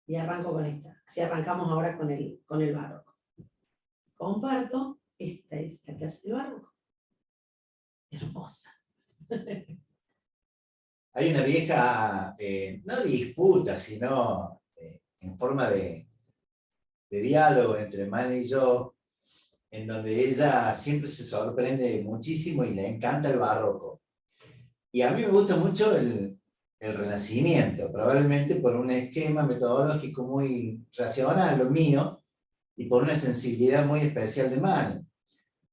y arranco con esta. Así arrancamos ahora con el barroco. Comparto, esta es la clase del barroco. Hermosa. Hay una vieja, no disputa, sino en forma de diálogo entre Mane y yo, en donde ella siempre se sorprende muchísimo y le encanta el barroco. Y a mí me gusta mucho el Renacimiento, probablemente por un esquema metodológico muy racional, lo mío, y por una sensibilidad muy especial de Mane.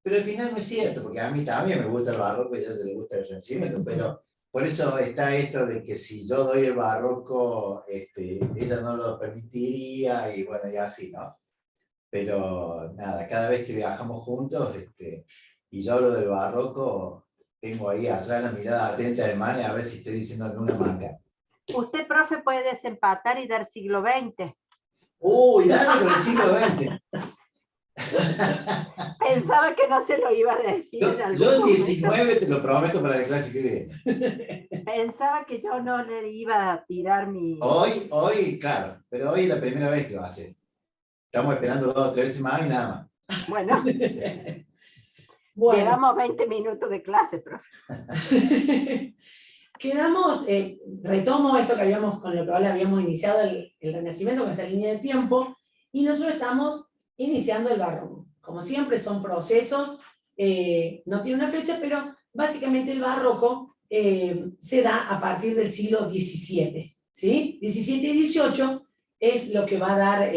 Pero al final no es cierto, porque a mí también me gusta el barroco y a ella se le gusta el Renacimiento, pero por eso está esto de que si yo doy el barroco, ella no lo permitiría, y bueno, y así, ¿no? Pero nada, cada vez que viajamos juntos, y yo hablo del barroco, tengo ahí atrás la mirada atenta de Mane a ver si estoy diciendo alguna marca. Usted, profe, puede desempatar y dar siglo XX. Uy, dale con el siglo XX. Pensaba que no se lo iba a decir en algún Yo el momento. 19 te lo prometo para la clase que viene. Pensaba que yo no le iba a tirar mi... Hoy, claro, pero hoy es la primera vez que lo hace. Estamos esperando 2 o 3 veces más y nada más. Bueno, Bueno. llevamos 20 minutos de clase, profe. Quedamos, retomo esto que habíamos, con lo que ahora habíamos iniciado el Renacimiento, con esta línea de tiempo, y nosotros estamos iniciando el barroco. Como siempre son procesos, no tiene una fecha, pero básicamente el barroco se da a partir del siglo XVII, ¿sí? XVII y XVIII es lo que va a dar,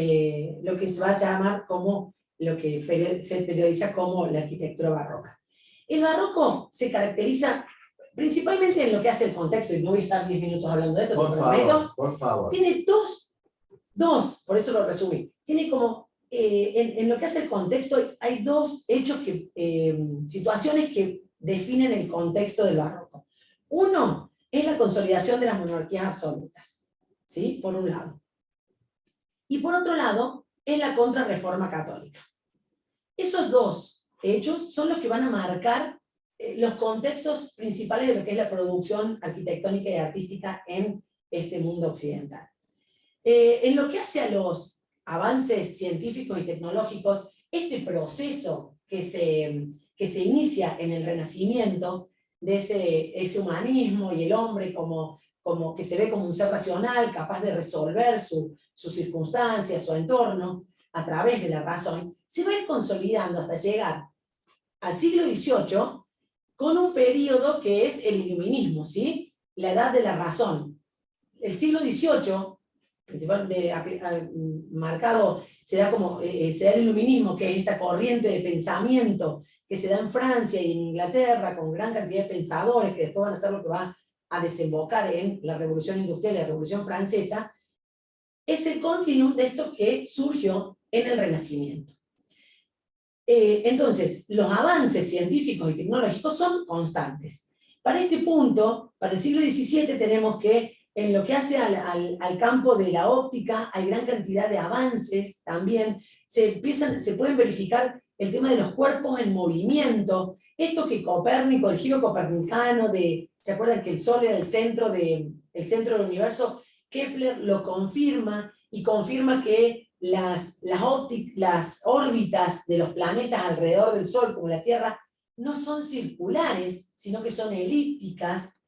lo que se va a llamar como, lo que se periodiza como la arquitectura barroca. El barroco se caracteriza principalmente en lo que hace el contexto, y no voy a estar 10 minutos hablando de esto, Por te prometo. favor, por favor. Tiene dos, por eso lo resumí, tiene como, en lo que hace el contexto, hay dos hechos, situaciones que definen el contexto del barroco. Uno es la consolidación de las monarquías absolutas, ¿sí? Por un lado. Y por otro lado, es la contrarreforma católica. Esos dos hechos son los que van a marcar los contextos principales de lo que es la producción arquitectónica y artística en este mundo occidental. En lo que hace a los avances científicos y tecnológicos, este proceso que se inicia en el Renacimiento, de ese humanismo y el hombre como que se ve como un ser racional, capaz de resolver sus circunstancias, su entorno, a través de la razón, se va a ir consolidando hasta llegar al siglo XVIII, con un periodo que es el iluminismo, ¿sí? La edad de la razón. El siglo XVIII, principalmente marcado, se da el iluminismo, que es esta corriente de pensamiento que se da en Francia y en Inglaterra, con gran cantidad de pensadores, que después van a ser lo que va a desembocar en la Revolución Industrial y la Revolución Francesa, es el continuum de esto que surgió en el Renacimiento. Entonces, los avances científicos y tecnológicos son constantes. Para este punto, para el siglo XVII tenemos que, en lo que hace al campo de la óptica, hay gran cantidad de avances también. Se pueden verificar el tema de los cuerpos en movimiento. Esto que Copérnico, el giro copernicano, ¿se acuerdan que el Sol era el centro del universo? Kepler lo confirma, y confirma que las órbitas de los planetas alrededor del Sol, como la Tierra, no son circulares, sino que son elípticas.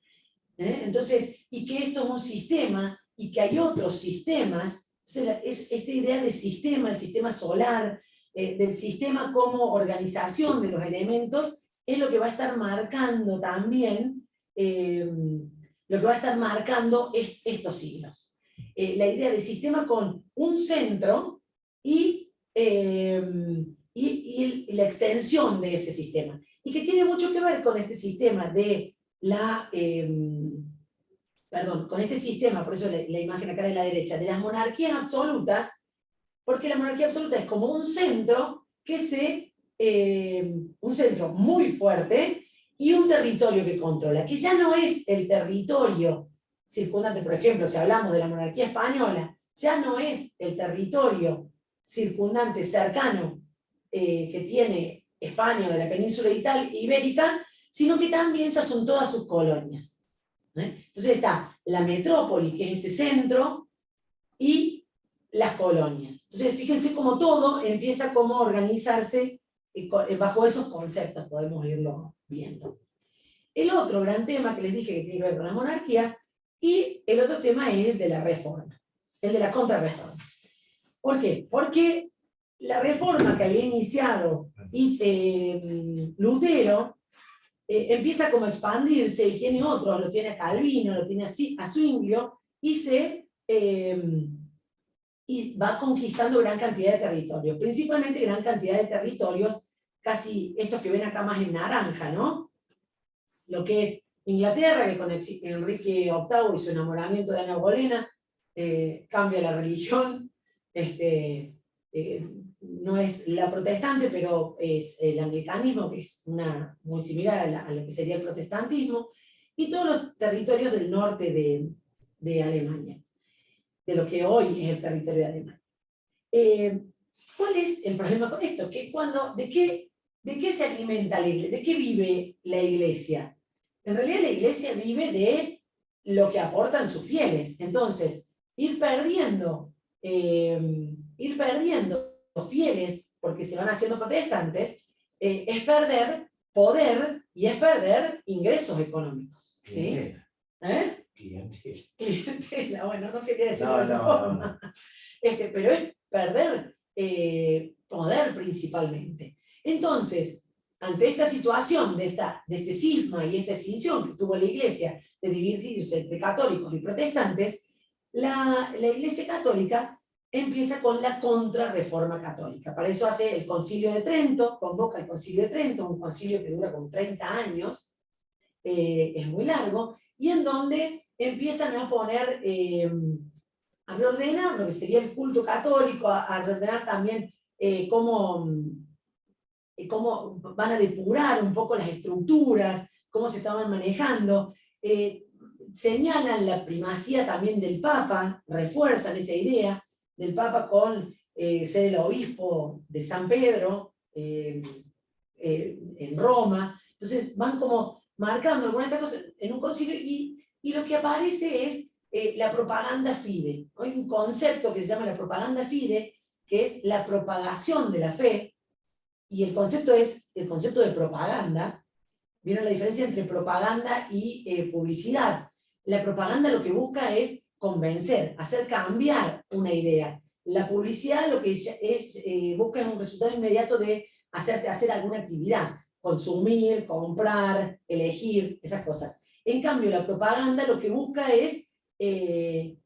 Entonces, y que esto es un sistema, y que hay otros sistemas. Entonces, esta idea de sistema, el sistema solar, del sistema como organización de los elementos, es lo que va a estar marcando también, lo que va a estar marcando estos siglos. La idea de sistema con un centro y la extensión de ese sistema. Y que tiene mucho que ver con este sistema de con este sistema, por eso la imagen acá de la derecha, de las monarquías absolutas, porque la monarquía absoluta es como un centro un centro muy fuerte y un territorio que controla, que ya no es el territorio circundante. Por ejemplo, si hablamos de la monarquía española, ya no es el territorio circundante cercano que tiene España de la península ibérica, sino que también ya son todas sus colonias. Entonces está la metrópoli, que es ese centro, y las colonias. Entonces, fíjense cómo todo empieza como a organizarse bajo esos conceptos, podemos irlo viendo. El otro gran tema que les dije que tiene que ver con las monarquías, y el otro tema es el de la reforma, el de la contrarreforma. ¿Por qué? Porque la reforma que había iniciado Lutero empieza como a expandirse, y tiene otros, lo tiene a Calvino, lo tiene a Zwinglio, y va conquistando gran cantidad de territorios, principalmente gran cantidad de territorios, casi estos que ven acá más en naranja, ¿no? Lo que es Inglaterra, que con Enrique VIII y su enamoramiento de Ana Bolena, cambia la religión, no es la protestante, pero es el anglicanismo, que es muy similar a lo que sería el protestantismo, y todos los territorios del norte de Alemania, de lo que hoy es el territorio de Alemania. ¿Cuál es el problema con esto? Que ¿de qué se alimenta la iglesia? ¿De qué vive la iglesia? En realidad la iglesia vive de lo que aportan sus fieles. Entonces, ir perdiendo fieles porque se van haciendo protestantes, es perder poder y es perder ingresos económicos. ¿Sí? Clientela. Clientela, bueno, no quería decirlo No, de esa no, forma. no. Pero es perder poder principalmente. Entonces, ante esta situación de este cisma y esta escisión que tuvo la iglesia de dividirse entre católicos y protestantes, la iglesia católica empieza con la contrarreforma católica. Para eso hace el Concilio de Trento, convoca el Concilio de Trento, un concilio que dura como 30 años, es muy largo, y en donde empiezan a poner, a reordenar lo que sería el culto católico, a reordenar también cómo van a depurar un poco las estructuras, cómo se estaban manejando. Señalan la primacía también del Papa, refuerzan esa idea del Papa con ser el obispo de San Pedro en Roma. Entonces van como marcando algunas de estas cosas en un concilio, y lo que aparece es la propaganda fide. Hay un concepto que se llama la propaganda fide, que es la propagación de la fe, y el concepto es el concepto de propaganda. ¿Vieron la diferencia entre propaganda y publicidad? La propaganda lo que busca es convencer, hacer cambiar una idea. La publicidad lo que busca es un resultado inmediato de hacerte hacer alguna actividad, consumir, comprar, elegir, esas cosas. En cambio, la propaganda lo que busca es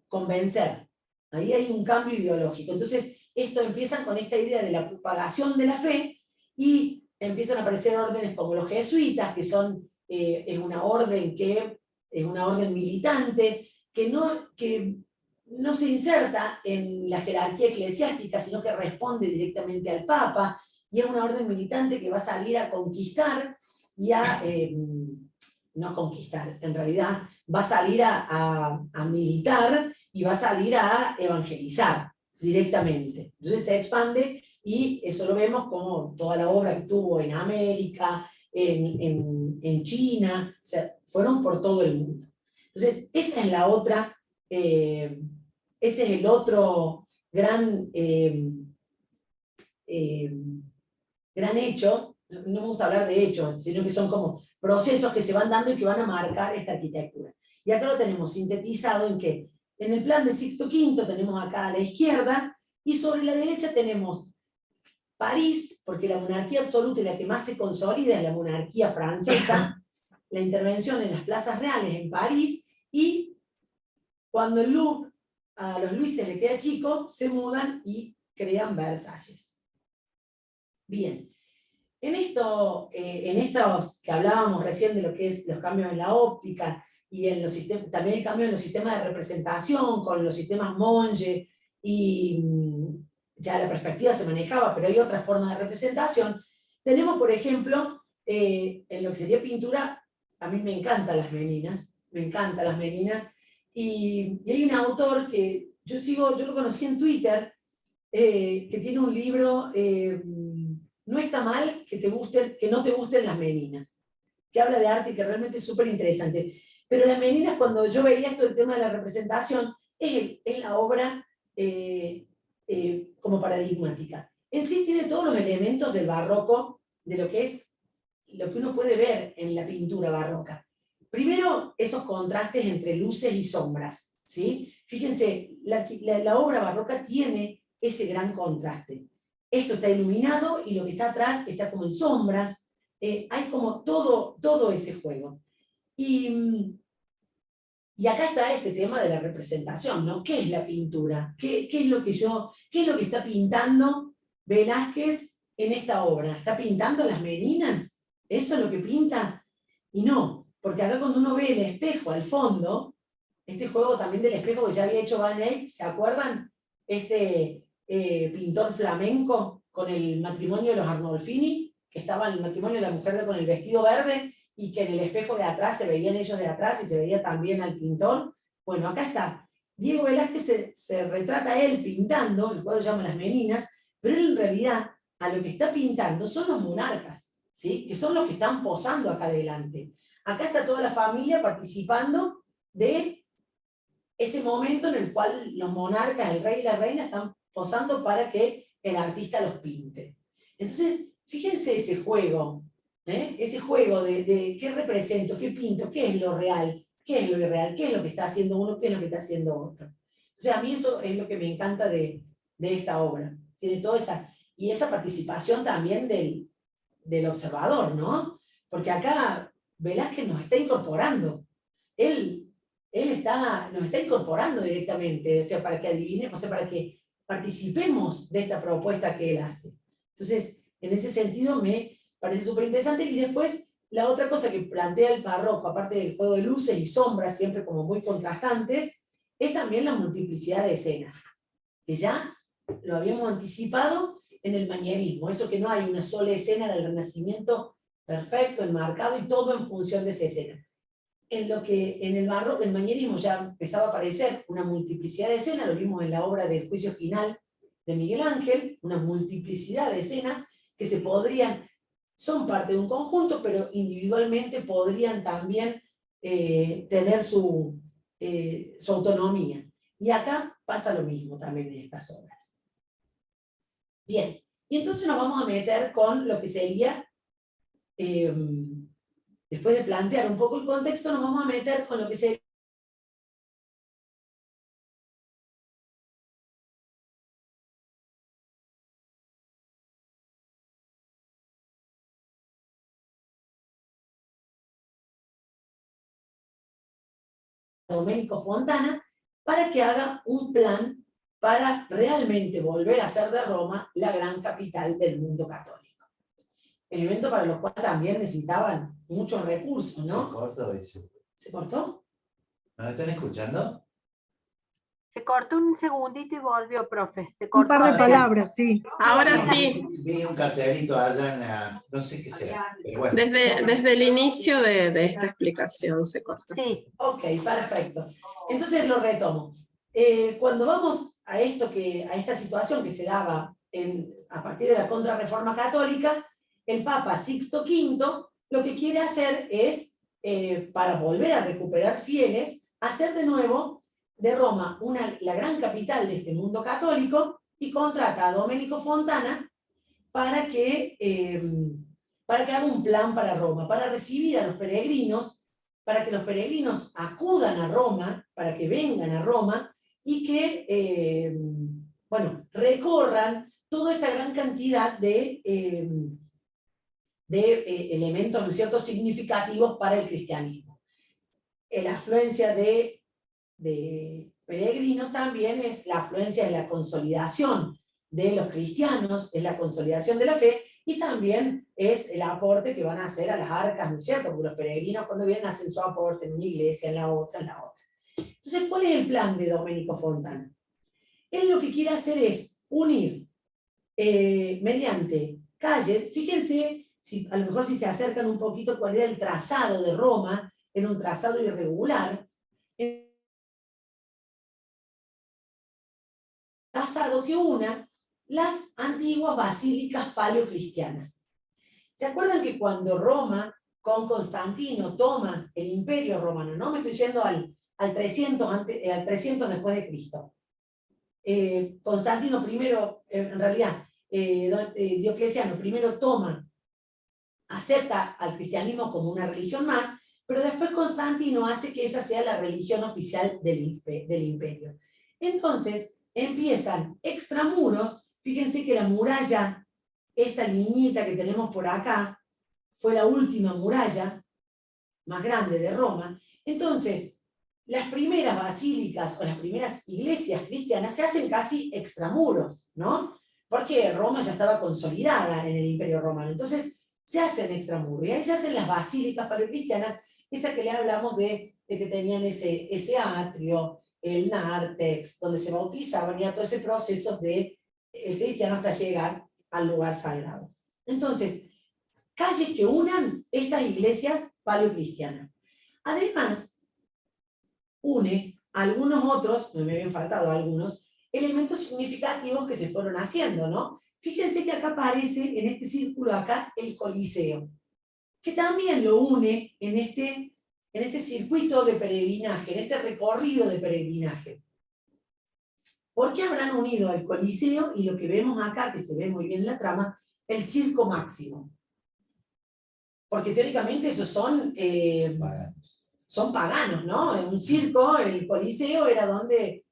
convencer. Ahí hay un cambio ideológico. Entonces, esto empieza con esta idea de la propagación de la fe, y empiezan a aparecer órdenes como los jesuitas, que es una orden militante, que no se inserta en la jerarquía eclesiástica, sino que responde directamente al Papa, y es una orden militante que va a salir a conquistar y no conquistar, en realidad va a salir a militar, y va a salir a evangelizar directamente. Entonces se expande, y eso lo vemos como toda la obra que tuvo en América, en China, o sea, fueron por todo el mundo. Entonces, esa es la otra, ese es el otro gran hecho. No me gusta hablar de hechos, sino que son como procesos que se van dando y que van a marcar esta arquitectura. Y acá lo tenemos sintetizado en que en el plan de Sixto V tenemos acá a la izquierda, y sobre la derecha tenemos París, porque la monarquía absoluta y la que más se consolida es la monarquía francesa, la intervención en las plazas reales en París, y cuando el Louvre a los Luises le queda chico, se mudan y crean Versalles. Bien, en estos que hablábamos recién de lo que es los cambios en la óptica, y también el cambio en los sistemas de representación, con los sistemas Monge, y ya la perspectiva se manejaba, pero hay otras formas de representación. Tenemos, por ejemplo, en lo que sería pintura, a mí me encantan las meninas, y hay un autor que yo lo conocí en Twitter, que tiene un libro, No está mal que no te gusten las meninas, que habla de arte y que realmente es súper interesante. Pero las meninas, cuando yo veía esto del tema de la representación, es la obra como paradigmática. En sí tiene todos los elementos del barroco, de lo que es, lo que uno puede ver en la pintura barroca. Primero, esos contrastes entre luces y sombras, ¿sí? Fíjense, la obra barroca tiene ese gran contraste. Esto está iluminado y lo que está atrás está como en sombras. Hay como todo ese juego. Y acá está este tema de la representación, ¿no? ¿Qué es la pintura? ¿Qué es lo que está pintando Velázquez en esta obra? ¿Está pintando las meninas? ¿Eso es lo que pinta? Y no, porque acá cuando uno ve el espejo al fondo, este juego también del espejo que ya había hecho Van Eyck, ¿se acuerdan? Este pintor flamenco con el matrimonio de los Arnolfini, que estaba en el matrimonio de la mujer con el vestido verde, y que en el espejo de atrás se veían ellos de atrás y se veía también al pintor. Bueno, acá está. Diego Velázquez se retrata a él pintando, el cuadro se llama Las Meninas, pero él en realidad a lo que está pintando son los monarcas, ¿sí? Que son los que están posando acá adelante. Acá está toda la familia participando de ese momento en el cual los monarcas, el rey y la reina, están posando para que el artista los pinte. Entonces, fíjense ese juego, ese juego de qué represento, qué pinto, qué es lo real, qué es lo irreal, qué es lo que está haciendo uno, qué es lo que está haciendo otro. O sea, a mí eso es lo que me encanta de esta obra. Tiene toda esa participación también del observador, ¿no? Porque acá Velázquez nos está incorporando. Él nos está incorporando directamente, o sea, para que adivinemos, o sea, para que participemos de esta propuesta que él hace. Entonces, en ese sentido me parece súper interesante. Y después, la otra cosa que plantea el barroco, aparte del juego de luces y sombras, siempre como muy contrastantes, es también la multiplicidad de escenas, que ya lo habíamos anticipado en el manierismo, eso que no hay una sola escena del Renacimiento perfecto, enmarcado y todo en función de esa escena. En lo que en el barroco, el manierismo ya empezaba a aparecer una multiplicidad de escenas, lo vimos en la obra del Juicio Final de Miguel Ángel, una multiplicidad de escenas que son parte de un conjunto, pero individualmente podrían también tener su autonomía. Y acá pasa lo mismo también en estas obras. Bien, y entonces nos vamos a meter con lo que sería... después de plantear un poco el contexto, nos vamos a meter con lo que se Domenico Fontana, para que haga un plan para realmente volver a ser de Roma la gran capital del mundo católico. Elemento para lo cual también necesitaban muchos recursos, ¿no? Se cortó eso. ¿Se cortó? ¿Me están escuchando? Se cortó un segundito y volvió, profe. Se Un cortó. par de palabras, sí. Ahora sí, Vi un cartelito allá en la, no sé qué será, pero bueno. desde el inicio de esta explicación se corta. Sí, Ok, perfecto. Entonces lo retomo. Cuando vamos a esta situación que se daba a partir de la Contrarreforma Católica, el Papa Sixto V lo que quiere hacer es, para volver a recuperar fieles, hacer de nuevo de Roma la gran capital de este mundo católico, y contrata a Domenico Fontana para que haga un plan para Roma, para recibir a los peregrinos, para que los peregrinos acudan a Roma, para que vengan a Roma, y que, recorran toda esta gran cantidad de elementos, ¿no es cierto?, significativos para el cristianismo. La afluencia de peregrinos también es la afluencia de la consolidación de los cristianos, es la consolidación de la fe, y también es el aporte que van a hacer a las arcas, ¿no es cierto? Porque los peregrinos cuando vienen hacen su aporte en una iglesia, en la otra, en la otra. Entonces, ¿cuál es el plan de Domenico Fontana? Él lo que quiere hacer es unir mediante calles, fíjense, a lo mejor si se acercan un poquito cuál era el trazado de Roma, era un trazado irregular, trazado que una las antiguas basílicas paleocristianas. ¿Se acuerdan que cuando Roma, con Constantino, toma el imperio romano, no me estoy yendo al 300 después de Cristo, Constantino primero, en realidad, Diocleciano primero acepta al cristianismo como una religión más, pero después Constantino hace que esa sea la religión oficial del imperio. Entonces empiezan extramuros, fíjense que la muralla, esta niñita que tenemos por acá, fue la última muralla más grande de Roma. Entonces, las primeras basílicas o las primeras iglesias cristianas se hacen casi extramuros, ¿no? Porque Roma ya estaba consolidada en el Imperio Romano. Entonces, se hacen extramuros. Y ahí se hacen las basílicas paleocristianas, esa que le hablamos de que tenían ese atrio, el nártex, donde se bautizaban, y a todo ese proceso de el cristiano hasta llegar al lugar sagrado. Entonces, calles que unan estas iglesias paleocristianas. Además, une algunos otros, no me habían faltado algunos, elementos significativos que se fueron haciendo, ¿no? Fíjense que acá aparece, en este círculo acá, el Coliseo, que también lo une en este circuito de peregrinaje, en este recorrido de peregrinaje. ¿Por qué habrán unido al Coliseo y lo que vemos acá, que se ve muy bien en la trama, el Circo Máximo? Porque teóricamente esos son paganos, ¿no? En un circo, el Coliseo era donde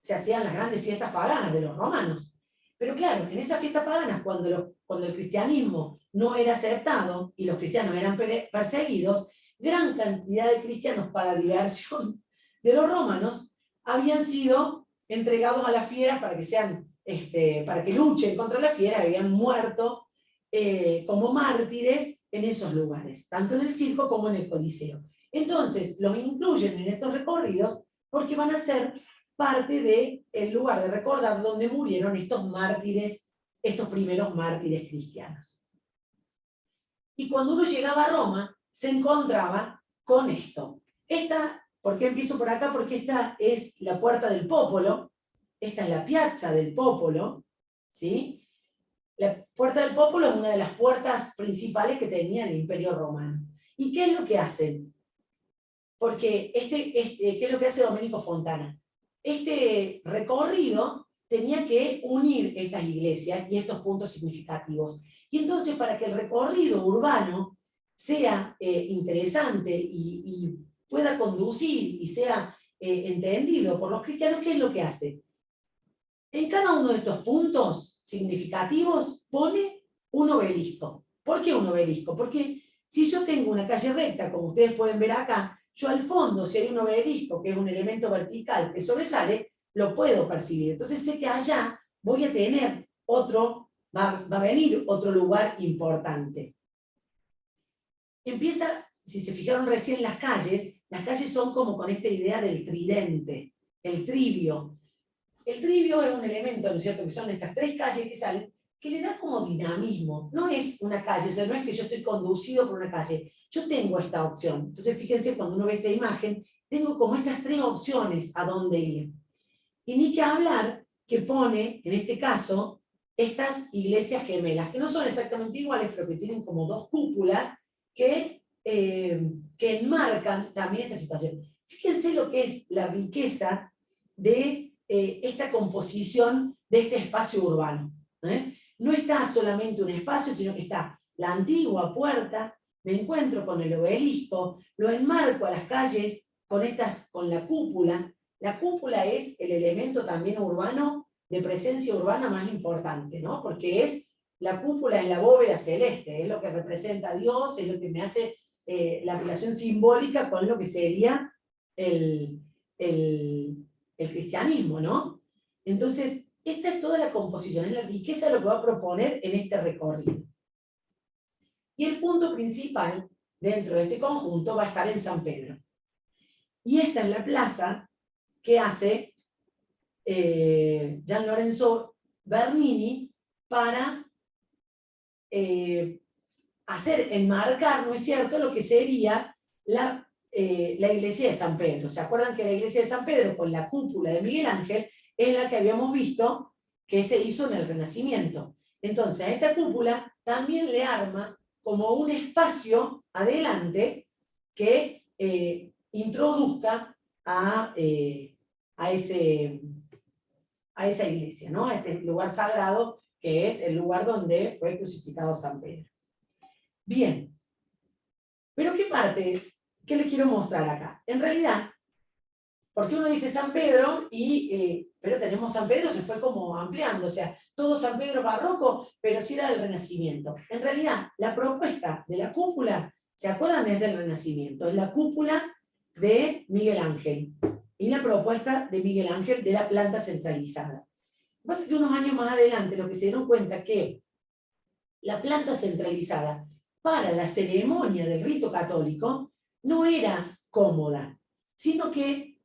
se hacían las grandes fiestas paganas de los romanos. Pero claro, en esas fiestas paganas, cuando el cristianismo no era aceptado y los cristianos eran perseguidos, gran cantidad de cristianos, para diversión de los romanos, habían sido entregados a las fieras para que luchen contra las fieras, habían muerto como mártires en esos lugares, tanto en el circo como en el Coliseo. Entonces, los incluyen en estos recorridos porque van a ser parte del lugar de recordar donde murieron estos mártires, estos primeros mártires cristianos. Y cuando uno llegaba a Roma, se encontraba con esto. ¿Por qué empiezo por acá? Porque esta es la Puerta del Popolo, esta es la Piazza del Popolo, ¿sí? La Puerta del Popolo es una de las puertas principales que tenía el Imperio Romano. ¿Y qué es lo que hacen? Porque ¿qué es lo que hace Domenico Fontana? Este recorrido tenía que unir estas iglesias y estos puntos significativos. Y entonces, para que el recorrido urbano sea interesante y pueda conducir y sea entendido por los cristianos, ¿qué es lo que hace? En cada uno de estos puntos significativos pone un obelisco. ¿Por qué un obelisco? Porque si yo tengo una calle recta, como ustedes pueden ver acá, yo al fondo, si hay un obelisco, que es un elemento vertical que sobresale, lo puedo percibir. Entonces sé que allá voy a tener va a venir otro lugar importante. Si se fijaron recién las calles son como con esta idea del tridente, el trivio. El trivio es un elemento, ¿no es cierto?, que son estas tres calles que salen, que le da como dinamismo. No es una calle, o sea, no es que yo estoy conducido por una calle. Yo tengo esta opción. Entonces, fíjense, cuando uno ve esta imagen, tengo como estas tres opciones a dónde ir. Y ni que hablar que pone, en este caso, estas iglesias gemelas, que no son exactamente iguales, pero que tienen como dos cúpulas que enmarcan también esta situación. Fíjense lo que es la riqueza de esta composición de este espacio urbano. No está solamente un espacio, sino que está la antigua puerta, me encuentro con el obelisco, lo enmarco a las calles con la cúpula. La cúpula es el elemento también urbano, de presencia urbana más importante, ¿no? Porque la cúpula es la bóveda celeste, es lo que representa a Dios, es lo que me hace la relación simbólica con lo que sería el cristianismo, ¿no? Entonces, esta es toda la composición, es la riqueza de lo que va a proponer en este recorrido. Y el punto principal dentro de este conjunto va a estar en San Pedro. Y esta es la plaza que hace Gian Lorenzo Bernini para enmarcar, ¿no es cierto?, lo que sería la iglesia de San Pedro. ¿Se acuerdan que la iglesia de San Pedro, con la cúpula de Miguel Ángel, es la que habíamos visto que se hizo en el Renacimiento? Entonces, a esta cúpula también le arma como un espacio adelante que introduzca a ese a esa iglesia, ¿no? A este lugar sagrado que es el lugar donde fue crucificado San Pedro. Bien, pero ¿qué les quiero mostrar acá? En realidad, porque uno dice San Pedro, pero tenemos San Pedro, se fue como ampliando, o sea, todo San Pedro barroco, pero sí era del Renacimiento. En realidad, la propuesta de la cúpula, ¿se acuerdan? Es del Renacimiento, es la cúpula de Miguel Ángel, y la propuesta de Miguel Ángel de la planta centralizada. Lo que pasa es que unos años más adelante, lo que se dieron cuenta que la planta centralizada para la ceremonia del rito católico no era cómoda, sino que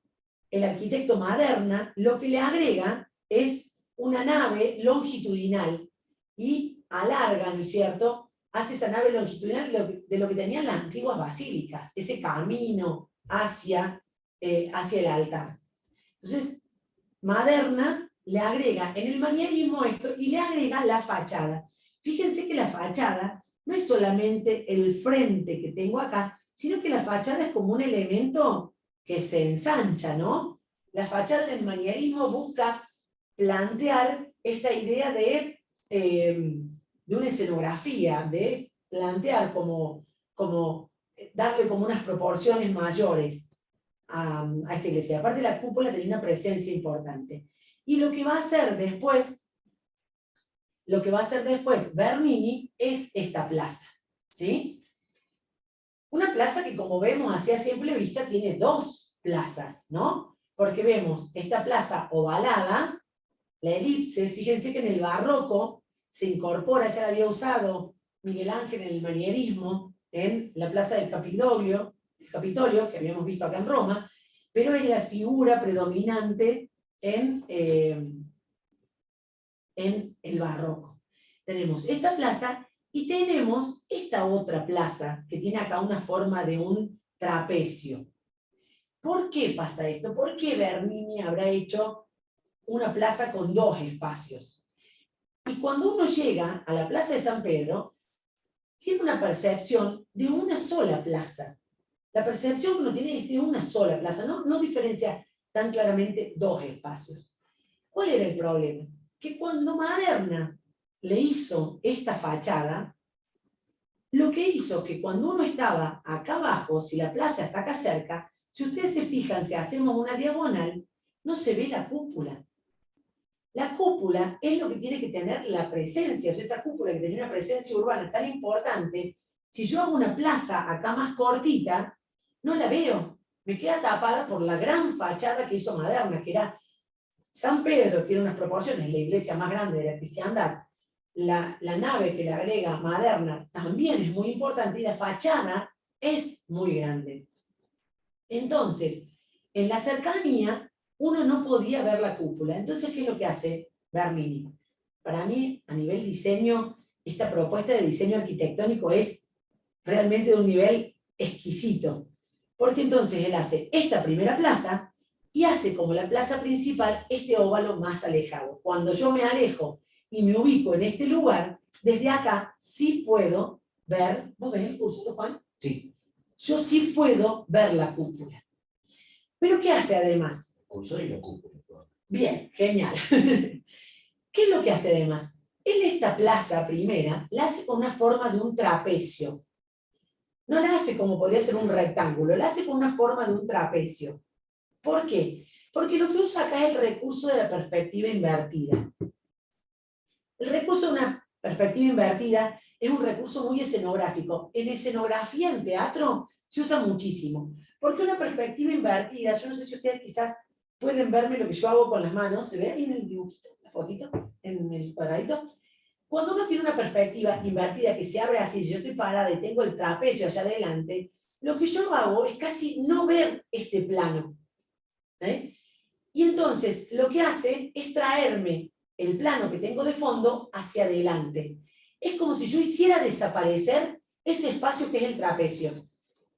el arquitecto Maderna lo que le agrega es una nave longitudinal y alarga, ¿no es cierto? Hace esa nave longitudinal de lo que tenían las antiguas basílicas, ese camino hacia el altar. Entonces, Maderna le agrega en el manierismo esto y le agrega la fachada. Fíjense que la fachada no es solamente el frente que tengo acá, sino que la fachada es como un elemento que se ensancha, ¿no? La fachada del manierismo busca plantear esta idea de una escenografía, de plantear darle como unas proporciones mayores a esta iglesia. Aparte, la cúpula tenía una presencia importante. Y lo que va a hacer después Bernini es esta plaza, ¿sí? Una plaza que, como vemos así a simple vista, tiene dos plazas, ¿no? Porque vemos esta plaza ovalada, la elipse. Fíjense que en el barroco se incorpora, ya la había usado Miguel Ángel en el manierismo, en la plaza del Capitolio, que habíamos visto acá en Roma, pero es la figura predominante en el barroco. Tenemos esta plaza y tenemos esta otra plaza que tiene acá una forma de un trapecio. ¿Por qué pasa esto? ¿Por qué Bernini habrá hecho una plaza con dos espacios? Y cuando uno llega a la plaza de San Pedro, tiene una percepción de una sola plaza. La percepción que uno tiene es de una sola plaza, no diferencia tan claramente dos espacios. ¿Cuál era el problema? Que cuando Maderna le hizo esta fachada, lo que hizo que cuando uno estaba acá abajo, si la plaza está acá cerca, si ustedes se fijan, si hacemos una diagonal, no se ve la cúpula. La cúpula es lo que tiene que tener la presencia, o sea, esa cúpula que tiene una presencia urbana tan importante, si yo hago una plaza acá más cortita, no la veo, me queda tapada por la gran fachada que hizo Maderna, que era San Pedro, tiene unas proporciones, la iglesia más grande de la cristiandad, la nave que le agrega Maderna también es muy importante y la fachada es muy grande. Entonces, en la cercanía, uno no podía ver la cúpula. Entonces, ¿qué es lo que hace Bernini? Para mí, a nivel diseño, esta propuesta de diseño arquitectónico es realmente de un nivel exquisito. Porque entonces él hace esta primera plaza y hace como la plaza principal este óvalo más alejado. Cuando yo me alejo y me ubico en este lugar, desde acá sí puedo ver. ¿Vos ves el curso, Juan? Sí. Yo sí puedo ver la cúpula. ¿Pero qué hace además? El cursor y la cúpula. Bien, genial. ¿Qué es lo que hace además? Él esta plaza primera la hace con una forma de un trapecio. No la hace como podría ser un rectángulo, la hace con una forma de un trapecio. ¿Por qué? Porque lo que usa acá es el recurso de la perspectiva invertida. El recurso de una perspectiva invertida es un recurso muy escenográfico. En escenografía, en teatro, se usa muchísimo. Porque una perspectiva invertida, yo no sé si ustedes quizás pueden verme lo que yo hago con las manos, ¿se ve ahí en el dibujito, la fotito, en el cuadradito? Cuando uno tiene una perspectiva invertida que se abre así, si yo estoy parada y tengo el trapecio allá adelante, lo que yo hago es casi no ver este plano. Y entonces lo que hace es traerme el plano que tengo de fondo hacia adelante. Es como si yo hiciera desaparecer ese espacio que es el trapecio.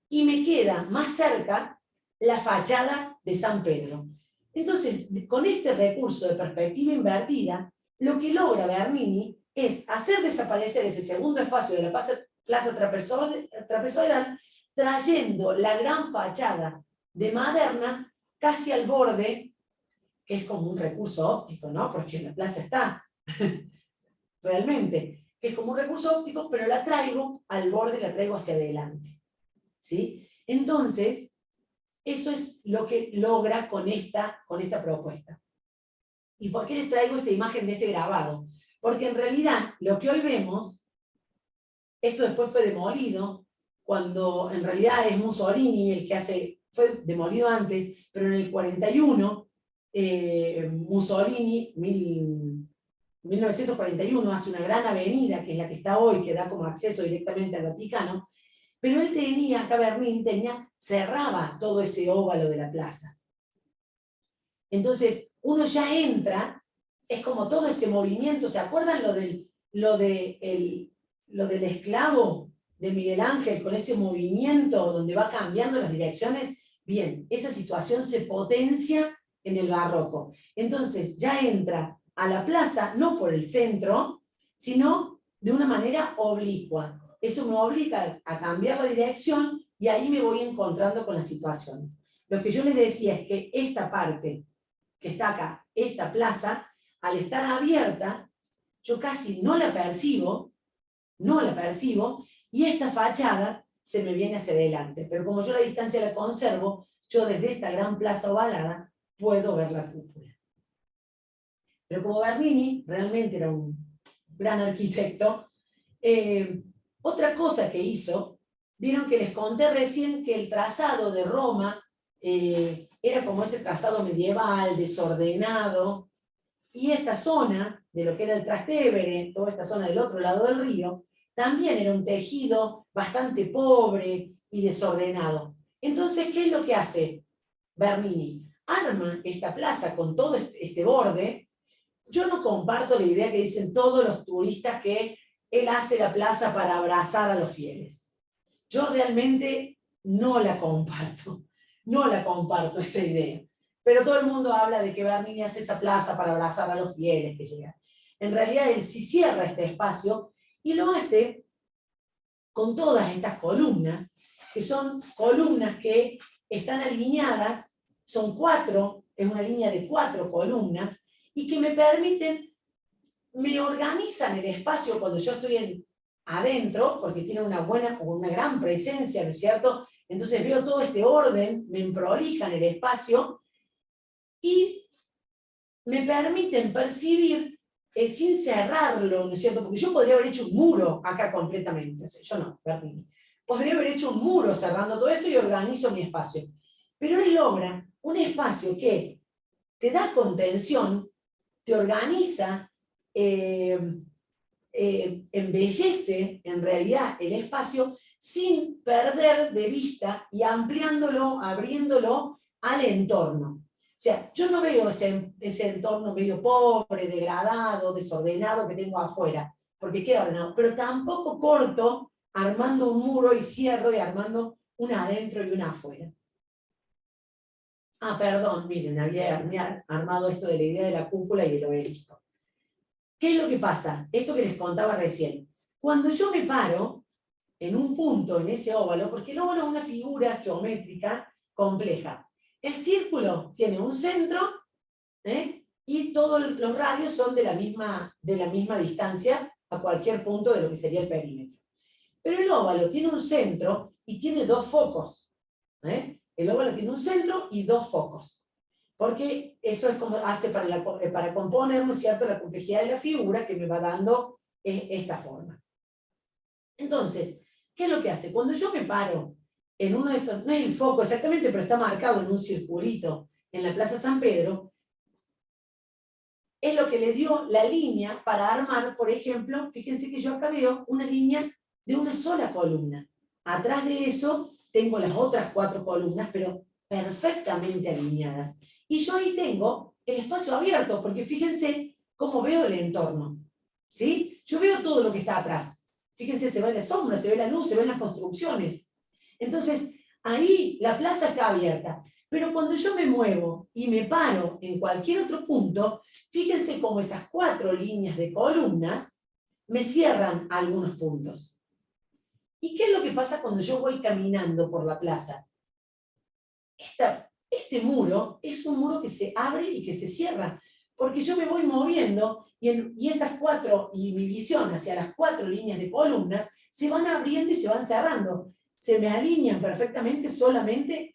Y me queda más cerca la fachada de San Pedro. Entonces, con este recurso de perspectiva invertida, lo que logra Bernini es hacer desaparecer ese segundo espacio de la plaza trapezoidal, trayendo la gran fachada de Maderna casi al borde que es como un recurso óptico, ¿no? Porque la plaza está, realmente, que es como un recurso óptico, pero la traigo al borde, la traigo hacia adelante, ¿sí? Entonces, eso es lo que logra con esta propuesta. ¿Y por qué les traigo esta imagen de este grabado? Porque en realidad, lo que hoy vemos, esto después fue demolido, cuando en realidad es Mussolini el que fue demolido antes, pero en el 41, Mussolini, 1941, hace una gran avenida, que es la que está hoy, que da como acceso directamente al Vaticano, pero él tenía, acá Bernini cerraba todo ese óvalo de la plaza. Entonces, uno ya entra, es como todo ese movimiento, ¿se acuerdan lo del esclavo de Miguel Ángel, con ese movimiento donde va cambiando las direcciones? Bien, esa situación se potencia en el barroco. Entonces, ya entra a la plaza, no por el centro, sino de una manera oblicua. Eso me obliga a cambiar la dirección y ahí me voy encontrando con las situaciones. Lo que yo les decía es que esta parte que está acá, esta plaza, al estar abierta, yo casi no la percibo, y esta fachada se me viene hacia adelante. Pero como yo la distancia la conservo, yo desde esta gran plaza ovalada puedo ver la cúpula. Pero como Bernini realmente era un gran arquitecto, otra cosa que hizo, vieron que les conté recién que el trazado de Roma era como ese trazado medieval, desordenado, y esta zona, de lo que era el Trastevere, toda esta zona del otro lado del río, también era un tejido bastante pobre y desordenado. Entonces, ¿qué es lo que hace Bernini? Arma esta plaza con todo este borde. Yo no comparto la idea que dicen todos los turistas que él hace la plaza para abrazar a los fieles. Yo realmente no la comparto esa idea. Pero todo el mundo habla de que Bernini hace esa plaza para abrazar a los fieles que llegan. En realidad él sí cierra este espacio y lo hace con todas estas columnas, que son columnas que están alineadas, son 4, es una línea de 4 columnas, y que me permiten, me organizan el espacio cuando yo estoy adentro, porque tiene una gran presencia, ¿no es cierto? Entonces veo todo este orden, me prolijan el espacio, y me permiten percibir sin cerrarlo, ¿no es cierto? Porque yo podría haber hecho un muro acá completamente, o sea, yo no, Bernini. Podría haber hecho un muro cerrando todo esto y organizo mi espacio. Pero él logra un espacio que te da contención, te organiza, embellece en realidad el espacio sin perder de vista y ampliándolo, abriéndolo al entorno. O sea, yo no veo ese entorno medio pobre, degradado, desordenado que tengo afuera, porque queda ordenado, pero tampoco corto armando un muro y cierro y armando una adentro y una afuera. Ah, perdón, miren, había armado esto de la idea de la cúpula y del obelisco. ¿Qué es lo que pasa? Esto que les contaba recién. Cuando yo me paro en un punto, en ese óvalo, porque el óvalo es una figura geométrica compleja. El círculo tiene un centro, y todos los radios son de la misma distancia a cualquier punto de lo que sería el perímetro. Pero el óvalo tiene un centro y tiene 2 focos. El óvalo tiene un centro y 2 focos. Porque eso es como hace para componer, ¿no es cierto?, la complejidad de la figura que me va dando esta forma. Entonces, ¿qué es lo que hace? Cuando yo me paro en uno de estos, no es el foco exactamente, pero está marcado en un circulito en la Plaza San Pedro, es lo que le dio la línea para armar, por ejemplo, fíjense que yo acá veo una línea de una sola columna. Atrás de eso tengo las otras 4 columnas, pero perfectamente alineadas. Y yo ahí tengo el espacio abierto, porque fíjense cómo veo el entorno. ¿Sí? Yo veo todo lo que está atrás. Fíjense, se ve la sombra, se ve la luz, se ven las construcciones. Entonces, ahí la plaza está abierta. Pero cuando yo me muevo y me paro en cualquier otro punto, fíjense cómo esas 4 líneas de columnas me cierran algunos puntos. ¿Y qué es lo que pasa cuando yo voy caminando por la plaza? Este muro es un muro que se abre y que se cierra, porque yo me voy moviendo y esas 4, y mi visión hacia las 4 líneas de columnas, se van abriendo y se van cerrando. Se me alinean perfectamente solamente